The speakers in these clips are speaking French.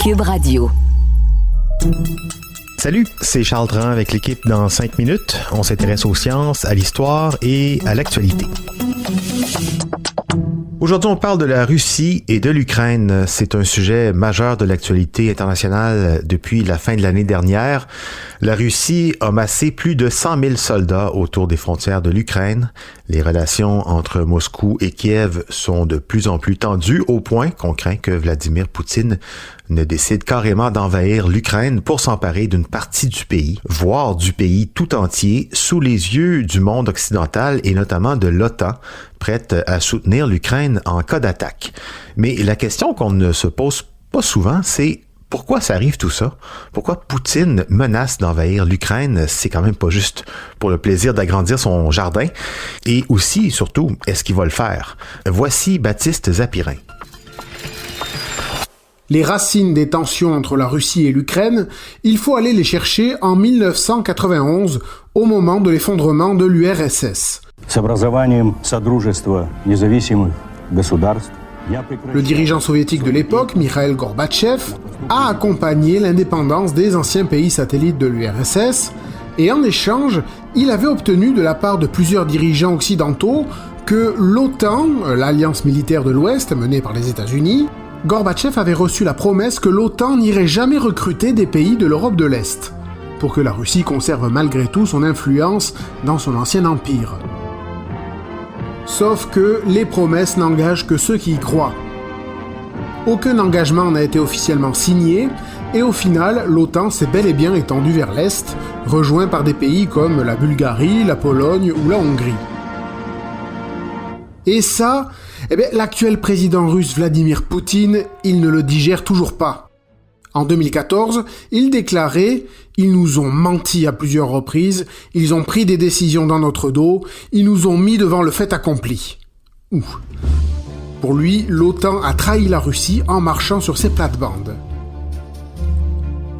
Cube Radio. Salut, c'est Charles Dran avec l'équipe dans 5 minutes. On s'intéresse aux sciences, à l'histoire et à l'actualité. Aujourd'hui, on parle de la Russie et de l'Ukraine. C'est un sujet majeur de l'actualité internationale depuis la fin de l'année dernière. La Russie a massé plus de 100 000 soldats autour des frontières de l'Ukraine. Les relations entre Moscou et Kiev sont de plus en plus tendues au point qu'on craint que Vladimir Poutine ne décide carrément d'envahir l'Ukraine pour s'emparer d'une partie du pays, voire du pays tout entier, sous les yeux du monde occidental et notamment de l'OTAN, prête à soutenir l'Ukraine en cas d'attaque. Mais la question qu'on ne se pose pas souvent, c'est pourquoi ça arrive tout ça? Pourquoi Poutine menace d'envahir l'Ukraine? C'est quand même pas juste pour le plaisir d'agrandir son jardin. Et aussi, et surtout, est-ce qu'il va le faire? Voici Baptiste Zapirin. Les racines des tensions entre la Russie et l'Ukraine, il faut aller les chercher en 1991, au moment de l'effondrement de l'URSS. Le dirigeant soviétique de l'époque, Mikhail Gorbatchev, a accompagné l'indépendance des anciens pays satellites de l'URSS et en échange, il avait obtenu de la part de plusieurs dirigeants occidentaux que l'OTAN, l'alliance militaire de l'Ouest menée par les États-Unis, Gorbatchev avait reçu la promesse que l'OTAN n'irait jamais recruter des pays de l'Europe de l'Est, pour que la Russie conserve malgré tout son influence dans son ancien empire. Sauf que les promesses n'engagent que ceux qui y croient. Aucun engagement n'a été officiellement signé, et au final, l'OTAN s'est bel et bien étendue vers l'Est, rejoint par des pays comme la Bulgarie, la Pologne ou la Hongrie. Et ça, l'actuel président russe Vladimir Poutine, il ne le digère toujours pas. En 2014, il déclarait « Ils nous ont menti à plusieurs reprises, ils ont pris des décisions dans notre dos, ils nous ont mis devant le fait accompli. » Ouh. Pour lui, l'OTAN a trahi la Russie en marchant sur ses plates-bandes.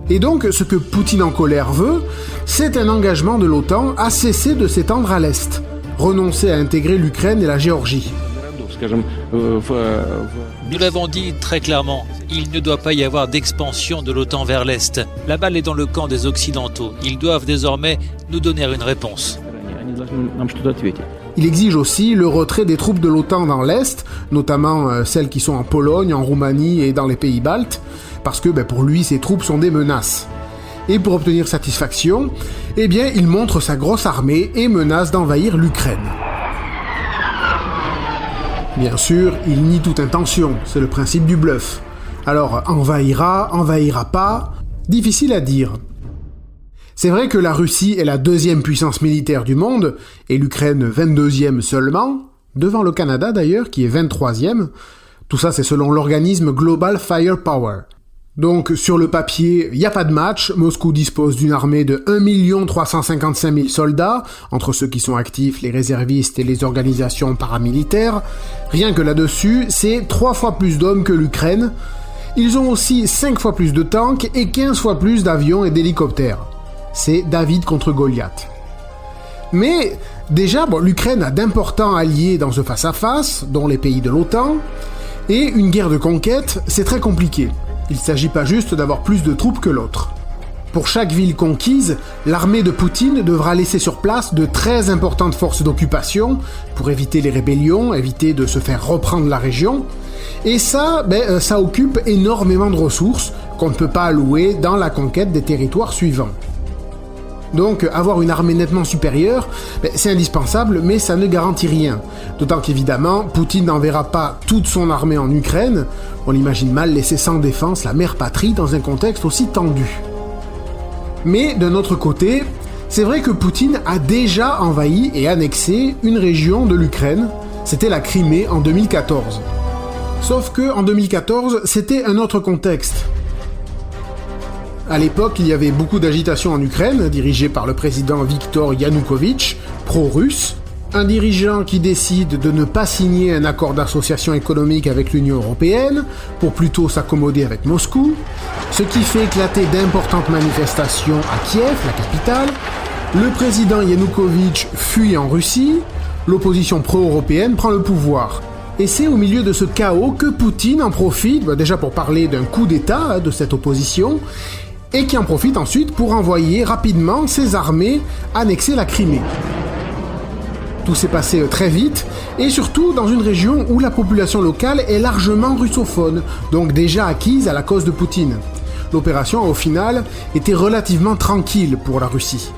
Et donc, ce que Poutine en colère veut, c'est un engagement de l'OTAN à cesser de s'étendre à l'Est, renoncer à intégrer l'Ukraine et la Géorgie. Nous l'avons dit très clairement, il ne doit pas y avoir d'expansion de l'OTAN vers l'Est. La balle est dans le camp des Occidentaux. Ils doivent désormais nous donner une réponse. Il exige aussi le retrait des troupes de l'OTAN dans l'Est, notamment celles qui sont en Pologne, en Roumanie et dans les pays baltes, parce que pour lui, ces troupes sont des menaces. Et pour obtenir satisfaction, il montre sa grosse armée et menace d'envahir l'Ukraine. Bien sûr, il nie toute intention, c'est le principe du bluff. Alors, envahira pas, difficile à dire. C'est vrai que la Russie est la deuxième puissance militaire du monde, et l'Ukraine 22e seulement, devant le Canada d'ailleurs, qui est 23e. Tout ça, c'est selon l'organisme Global Firepower. Donc, sur le papier, il n'y a pas de match. Moscou dispose d'une armée de 1 355 000 soldats, entre ceux qui sont actifs, les réservistes et les organisations paramilitaires. Rien que là-dessus, c'est 3 fois plus d'hommes que l'Ukraine. Ils ont aussi 5 fois plus de tanks et 15 fois plus d'avions et d'hélicoptères. C'est David contre Goliath. Mais, déjà, l'Ukraine a d'importants alliés dans ce face-à-face, dont les pays de l'OTAN, et une guerre de conquête, c'est très compliqué. Il ne s'agit pas juste d'avoir plus de troupes que l'autre. Pour chaque ville conquise, l'armée de Poutine devra laisser sur place de très importantes forces d'occupation pour éviter les rébellions, éviter de se faire reprendre la région. Et ça, ça occupe énormément de ressources qu'on ne peut pas allouer dans la conquête des territoires suivants. Donc, avoir une armée nettement supérieure, c'est indispensable, mais ça ne garantit rien. D'autant qu'évidemment, Poutine n'enverra pas toute son armée en Ukraine. On imagine mal laisser sans défense la mère patrie dans un contexte aussi tendu. Mais d'un autre côté, c'est vrai que Poutine a déjà envahi et annexé une région de l'Ukraine. C'était la Crimée en 2014. Sauf que en 2014, c'était un autre contexte. À l'époque, il y avait beaucoup d'agitation en Ukraine, dirigée par le président Viktor Yanukovych, pro-russe, un dirigeant qui décide de ne pas signer un accord d'association économique avec l'Union européenne, pour plutôt s'accommoder avec Moscou, ce qui fait éclater d'importantes manifestations à Kiev, la capitale. Le président Yanukovych fuit en Russie, l'opposition pro-européenne prend le pouvoir. Et c'est au milieu de ce chaos que Poutine en profite, déjà pour parler d'un coup d'État de cette opposition, et qui en profite ensuite pour envoyer rapidement ses armées annexer la Crimée. Tout s'est passé très vite, et surtout dans une région où la population locale est largement russophone, donc déjà acquise à la cause de Poutine. L'opération, au final, était relativement tranquille pour la Russie.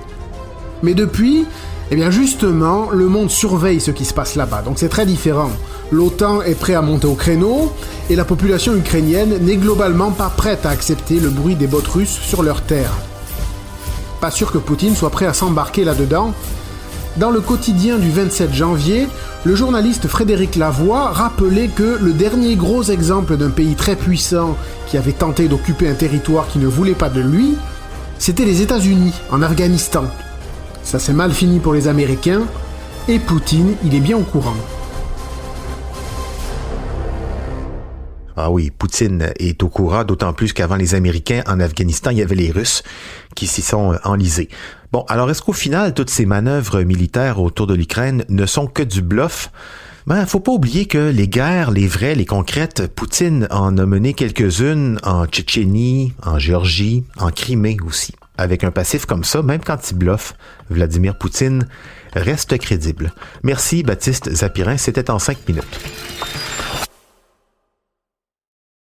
Mais depuis, eh bien justement, le monde surveille ce qui se passe là-bas, donc c'est très différent. L'OTAN est prêt à monter au créneau, et la population ukrainienne n'est globalement pas prête à accepter le bruit des bottes russes sur leurs terres. Pas sûr que Poutine soit prêt à s'embarquer là-dedans. Dans le quotidien du 27 janvier, le journaliste Frédéric Lavoie rappelait que le dernier gros exemple d'un pays très puissant qui avait tenté d'occuper un territoire qui ne voulait pas de lui, c'était les États-Unis, en Afghanistan. Ça s'est mal fini pour les Américains, et Poutine, il est bien au courant. Ah oui, Poutine est au courant, d'autant plus qu'avant les Américains, en Afghanistan, il y avait les Russes qui s'y sont enlisés. Bon, alors est-ce qu'au final, toutes ces manœuvres militaires autour de l'Ukraine ne sont que du bluff? Faut pas oublier que les guerres, les vraies, les concrètes, Poutine en a mené quelques-unes en Tchétchénie, en Géorgie, en Crimée aussi. Avec un passif comme ça, même quand il bluffe, Vladimir Poutine reste crédible. Merci Baptiste Zapirin, c'était en 5 minutes.